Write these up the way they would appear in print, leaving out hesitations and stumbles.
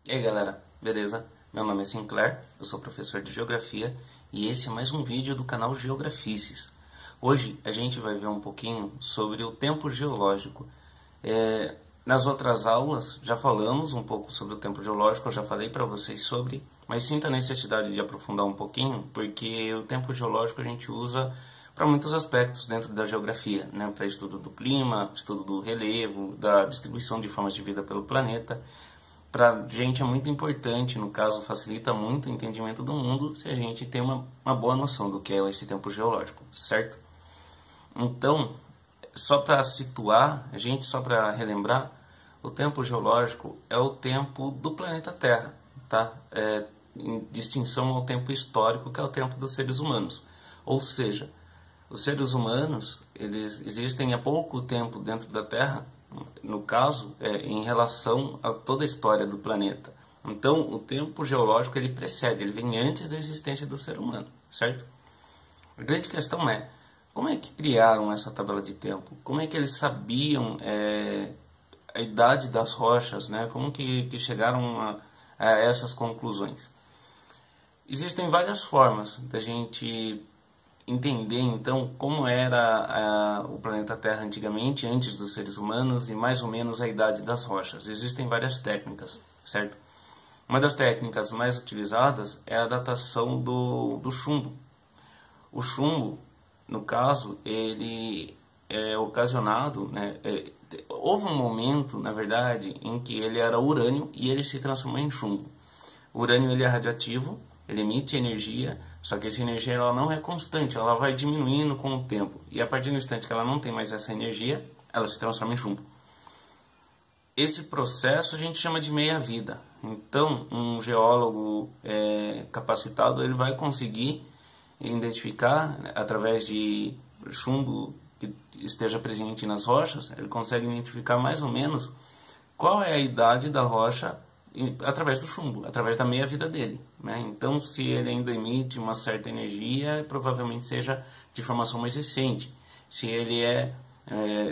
E aí galera, beleza? Meu nome é Sinclair, eu sou professor de Geografia e esse é mais um vídeo do canal Geografices. Hoje a gente vai ver um pouquinho sobre o tempo geológico. Nas outras aulas já falamos um pouco sobre o tempo geológico, eu já falei para vocês sobre, mas sinto a necessidade de aprofundar um pouquinho porque o tempo geológico a gente usa para muitos aspectos dentro da geografia, né? Para estudo do clima, estudo do relevo, da distribuição de formas de vida pelo planeta. Para a gente é muito importante, no caso, facilita muito o entendimento do mundo se a gente tem uma boa noção do que é esse tempo geológico, certo? Então, só para situar, só para relembrar, o tempo geológico é o tempo do planeta Terra, tá? Em distinção ao tempo histórico, que é o tempo dos seres humanos. Ou seja, os seres humanos, eles existem há pouco tempo dentro da Terra, no caso, em relação a toda a história do planeta. Então, o tempo geológico ele precede, ele vem antes da existência do ser humano, certo? A grande questão é, como é que criaram essa tabela de tempo? Como é que eles sabiam a idade das rochas, né? Como que chegaram a essas conclusões? Existem várias formas da gente entender então como era o planeta Terra antigamente, antes dos seres humanos, e mais ou menos a idade das rochas. Existem várias técnicas, certo? Uma das técnicas mais utilizadas é a datação do chumbo. O chumbo, no caso, ele é ocasionado, né? Houve um momento, na verdade, em que ele era urânio e ele se transformou em chumbo. O urânio ele é radioativo, ele emite energia, só que essa energia ela não é constante, ela vai diminuindo com o tempo. E a partir do instante que ela não tem mais essa energia, ela se transforma em chumbo. Esse processo a gente chama de meia-vida. Então, um geólogo capacitado ele vai conseguir identificar, através de chumbo que esteja presente nas rochas, ele consegue identificar mais ou menos qual é a idade da rocha através do chumbo, através da meia-vida dele, né? Então, se ele ainda emite uma certa energia, provavelmente seja de formação mais recente. Se ele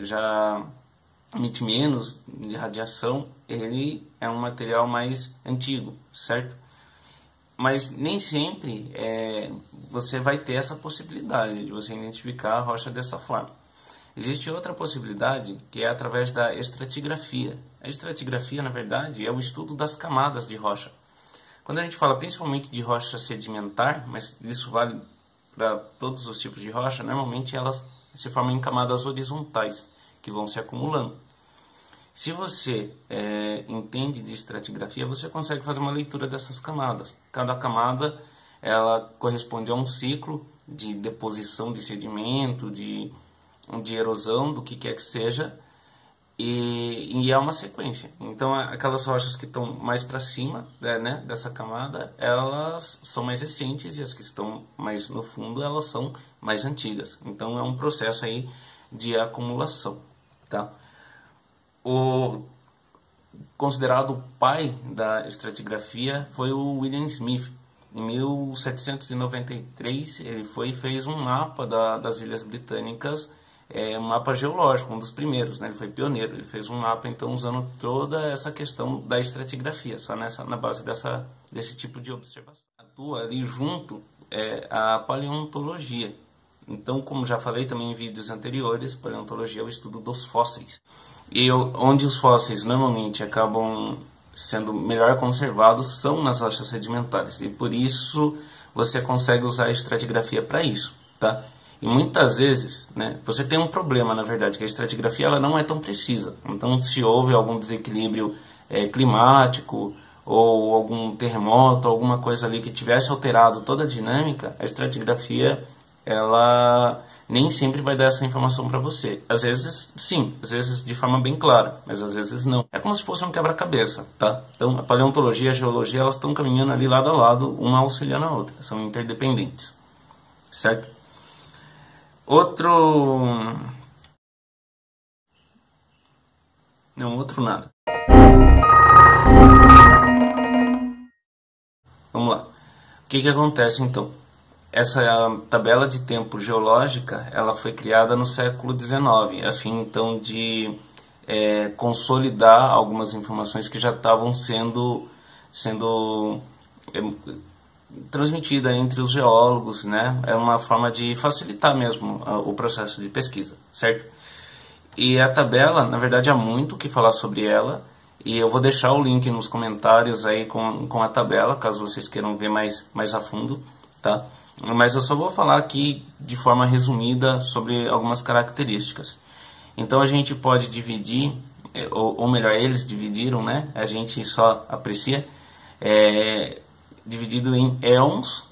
já emite menos de radiação, ele é um material mais antigo, certo? Mas nem sempre você vai ter essa possibilidade de você identificar a rocha dessa forma. Existe outra possibilidade, que é através da estratigrafia. A estratigrafia, na verdade, é o estudo das camadas de rocha. Quando a gente fala principalmente de rocha sedimentar, mas isso vale para todos os tipos de rocha, normalmente elas se formam em camadas horizontais, que vão se acumulando. Se você entende de estratigrafia, você consegue fazer uma leitura dessas camadas. Cada camada ela corresponde a um ciclo de deposição de sedimento, de erosão, do que quer que seja, e é uma sequência. Então, aquelas rochas que estão mais para cima, né, dessa camada, elas são mais recentes, e as que estão mais no fundo, elas são mais antigas. Então, é um processo aí de acumulação, tá? O considerado o pai da estratigrafia foi o William Smith. Em 1793, ele foi e fez um mapa das Ilhas Britânicas, um mapa geológico, um dos primeiros, né? Ele foi pioneiro, ele fez um mapa então usando toda essa questão da estratigrafia, só na base desse tipo de observação. Atua ali junto a paleontologia. Então, como já falei também em vídeos anteriores, paleontologia é o estudo dos fósseis. E onde os fósseis normalmente acabam sendo melhor conservados são nas rochas sedimentares. E por isso você consegue usar a estratigrafia para isso, tá? E muitas vezes, né, você tem um problema, na verdade, que a estratigrafia ela não é tão precisa. Então, se houve algum desequilíbrio climático ou algum terremoto, alguma coisa ali que tivesse alterado toda a dinâmica, a estratigrafia ela nem sempre vai dar essa informação para você. Às vezes, sim, às vezes de forma bem clara, mas às vezes não. É como se fosse um quebra-cabeça, tá? Então, a paleontologia e a geologia, elas estão caminhando ali lado a lado, uma auxiliando a outra. São interdependentes, certo? Outro nada. Vamos lá. O que acontece então? Essa tabela de tempo geológica ela foi criada no século XIX, a fim então de consolidar algumas informações que já estavam sendo sendo transmitida entre os geólogos, né? É uma forma de facilitar mesmo o processo de pesquisa, certo? E a tabela, na verdade, há muito o que falar sobre ela, e eu vou deixar o link nos comentários aí com a tabela, caso vocês queiram ver mais a fundo, tá? Mas eu só vou falar aqui de forma resumida sobre algumas características. Então a gente pode dividir, ou melhor, eles dividiram, né? A gente só aprecia, dividido em éons,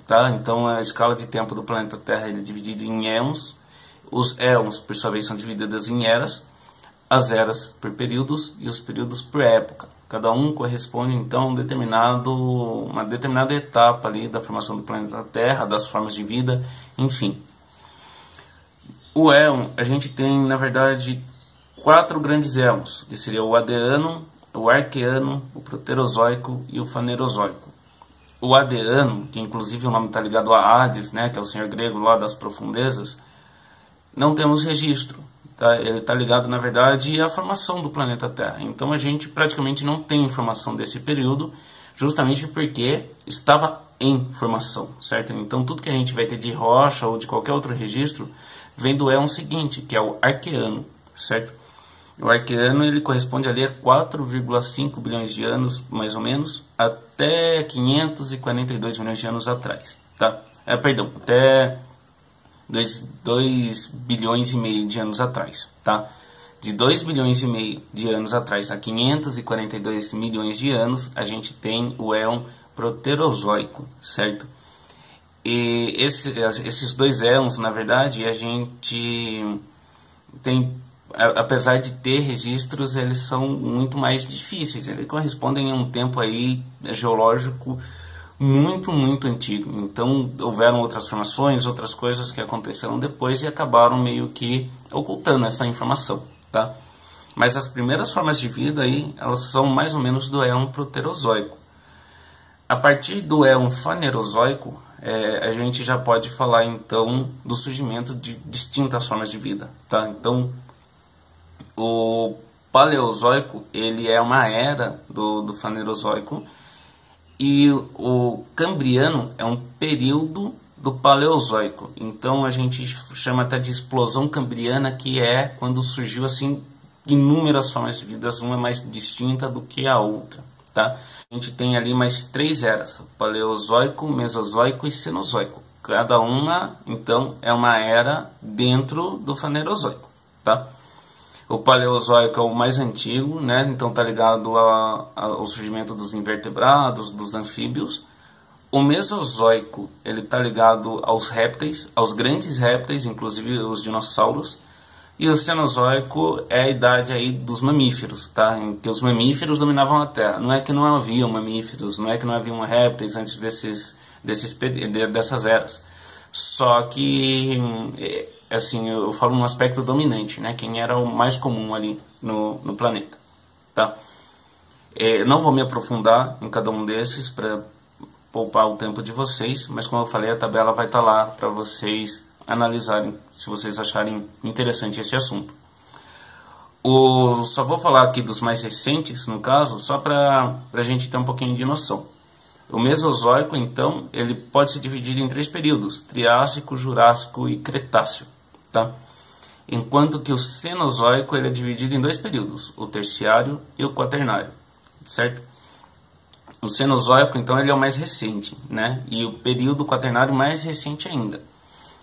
tá? Então a escala de tempo do planeta Terra é dividida em éons. Os éons, por sua vez, são divididos em eras, as eras por períodos e os períodos por época. Cada um corresponde, então, a uma determinada etapa ali da formação do planeta Terra, das formas de vida, enfim. O éon, a gente tem, na verdade, 4 grandes éons, que seria o Adeano, o Arqueano, o Proterozoico e o Fanerozoico. O Adeano, que inclusive o nome está ligado a Hades, né, que é o senhor grego lá das profundezas, não temos registro. Tá? Ele está ligado, na verdade, à formação do planeta Terra. Então a gente praticamente não tem informação desse período, justamente porque estava em formação, certo? Então tudo que a gente vai ter de rocha ou de qualquer outro registro vem do éon seguinte, que é o Arqueano, certo? O Arqueano ele corresponde ali a 4,5 bilhões de anos, mais ou menos, até 542 milhões de anos atrás, tá? Perdão, até 2 bilhões e meio de anos atrás, tá? De 2 bilhões e meio de anos atrás a 542 milhões de anos, a gente tem o éon Proterozoico, certo? E esses 2 éons, na verdade, a gente tem, apesar de ter registros, eles são muito mais difíceis. Eles correspondem a um tempo aí geológico muito antigo. Então houveram outras formações, outras coisas que aconteceram depois e acabaram meio que ocultando essa informação, tá? Mas as primeiras formas de vida aí, elas são mais ou menos do éon Proterozoico. A partir do éon Fanerozoico, a gente já pode falar então do surgimento de distintas formas de vida, tá? Então o Paleozoico, ele é uma era do Fanerozoico, e o Cambriano é um período do Paleozoico. Então a gente chama até de explosão cambriana, que é quando surgiu assim inúmeras formas de vida, uma mais distinta do que a outra, tá? A gente tem ali mais 3 eras: Paleozoico, Mesozoico e Cenozoico. Cada uma, então, é uma era dentro do Fanerozoico, tá? O Paleozoico é o mais antigo, né? Então está ligado ao surgimento dos invertebrados, dos anfíbios. O Mesozoico, ele está ligado aos répteis, aos grandes répteis, inclusive os dinossauros. E o Cenozoico é a idade aí dos mamíferos, tá? Em que os mamíferos dominavam a Terra. Não é que não haviam mamíferos, não é que não haviam répteis antes dessas eras. Só que, assim, eu falo um aspecto dominante, né? Quem era o mais comum ali no planeta, tá? Não vou me aprofundar em cada um desses para poupar o tempo de vocês, mas como eu falei, a tabela vai estar lá para vocês analisarem, se vocês acharem interessante esse assunto. Só vou falar aqui dos mais recentes, no caso, só para a gente ter um pouquinho de noção. O Mesozoico, então, ele pode se dividir em 3 períodos: Triássico, Jurássico e Cretáceo, tá? Enquanto que o Cenozoico ele é dividido em 2 períodos: o Terciário e o Quaternário, certo? O Cenozoico, então, ele é o mais recente, né? E o período Quaternário mais recente ainda.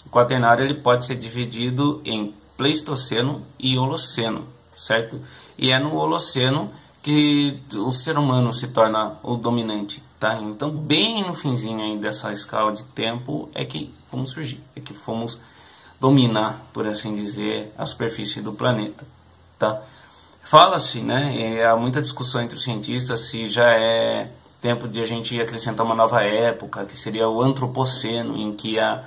O Quaternário ele pode ser dividido em Pleistoceno e Holoceno, certo? E é no Holoceno que o ser humano se torna o dominante, tá? Então, bem no finzinho aí dessa escala de tempo é que fomos surgir, é que fomos dominar, por assim dizer, a superfície do planeta, tá? Fala-se, né, há muita discussão entre os cientistas se já é tempo de a gente acrescentar uma nova época, que seria o Antropoceno, em que a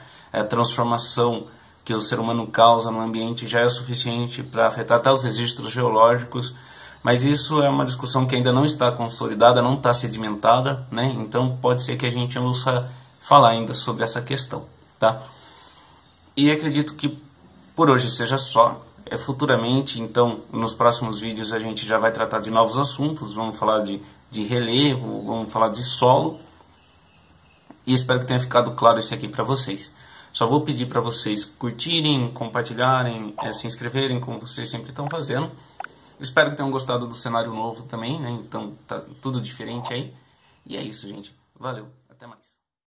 transformação que o ser humano causa no ambiente já é o suficiente para afetar até os registros geológicos, mas isso é uma discussão que ainda não está consolidada, não está sedimentada, né? Então pode ser que a gente ouça falar ainda sobre essa questão, tá? E acredito que por hoje seja só. Futuramente, então, nos próximos vídeos a gente já vai tratar de novos assuntos, vamos falar de de relevo, vamos falar de solo. E espero que tenha ficado claro isso aqui para vocês. Só vou pedir para vocês curtirem, compartilharem, se inscreverem, como vocês sempre estão fazendo. Espero que tenham gostado do cenário novo também, né? Então tá tudo diferente aí. E é isso, gente. Valeu, até mais.